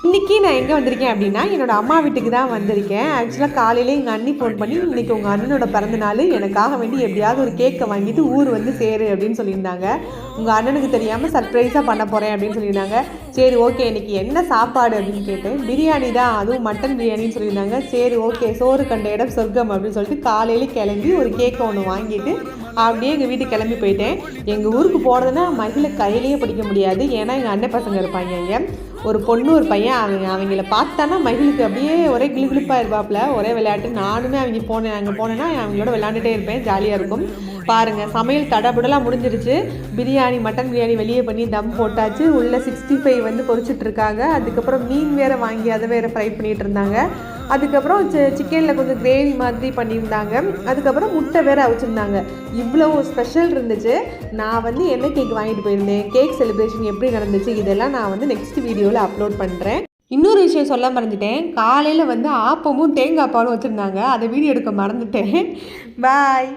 இன்றைக்கி நான் எங்கே வந்திருக்கேன் அப்படின்னா என்னோடய அம்மா வீட்டுக்கு தான் வந்திருக்கேன். ஆக்சுவலாக காலையிலே எங்கள் அண்ணி ஃபோன் பண்ணி இன்றைக்கி உங்கள் அண்ணனோட பிறந்தநாள், எனக்காக வேண்டி எப்படியாவது ஒரு கேக்கை வாங்கிட்டு ஊர் வந்து சேரு அப்படின்னு சொல்லியிருந்தாங்க. உங்கள் அண்ணனுக்கு தெரியாமல் சர்ப்ரைஸாக பண்ண போகிறேன் அப்படின்னு சொல்லியிருந்தாங்க. சரி ஓகே, இன்றைக்கி என்ன சாப்பாடு அப்படின்னு கேட்டேன். பிரியாணி தான், அதுவும் மட்டன் பிரியாணின்னு சொல்லியிருந்தாங்க. சரி ஓகே, சோறு கண்ட இடம் சொர்க்கம் அப்படின்னு சொல்லிட்டு காலையிலே கிளம்பி ஒரு கேக்கை ஒன்று வாங்கிட்டு அப்படியே எங்கள் வீட்டுக்கு கிளம்பி போயிட்டேன். எங்கள் ஊருக்கு போனதுன்னா மகிழ கையிலேயே பிடிக்க முடியாது, ஏன்னா எங்கள் அண்ணன் பசங்க இருப்பாங்க இங்கே. ஒரு பொண்ணு ஒரு பையன், அவங்கள பார்த்தானா மகிழுக்கு அப்படியே ஒரே கிளுகிளுப்பாக இருப்பாப்புல, ஒரே விளையாட்டு. நானுமே அங்கே போனேன்னா அவங்களோட விளையாண்டுட்டே இருப்பேன், ஜாலியாக இருக்கும். பாருங்கள், சமையல் தடபுடலாம் முடிஞ்சிருச்சு. பிரியாணி, மட்டன் பிரியாணி வெளியே பண்ணி தம் போட்டாச்சு. உள்ள 65 வந்து பொரிச்சிட்ருக்காங்க. அதுக்கப்புறம் மீன் வேறு வாங்கி அதை வேறு ஃப்ரை பண்ணிகிட்டு இருந்தாங்க. அதுக்கப்புறம் சிக்கனில் கொஞ்சம் கிரேவி மாதிரி பண்ணியிருந்தாங்க. அதுக்கப்புறம் முட்டை வேறு அவிச்சிருந்தாங்க. இவ்வளோ ஸ்பெஷல் இருந்துச்சு. நான் வந்து என்ன கேக் வாங்கிட்டு போயிருந்தேன், கேக் செலிப்ரேஷன் எப்படி நடந்துச்சு, இதெல்லாம் நான் வந்து நெக்ஸ்ட் வீடியோவில் அப்லோட் பண்ணுறேன். இன்னொரு விஷயம் சொல்ல மறந்துட்டேன். காலையில் வந்து ஆப்பமும் தேங்காய் பாலும் வச்சுருந்தாங்க, அதை வீடியோ எடுக்க மறந்துட்டேன். பாய்.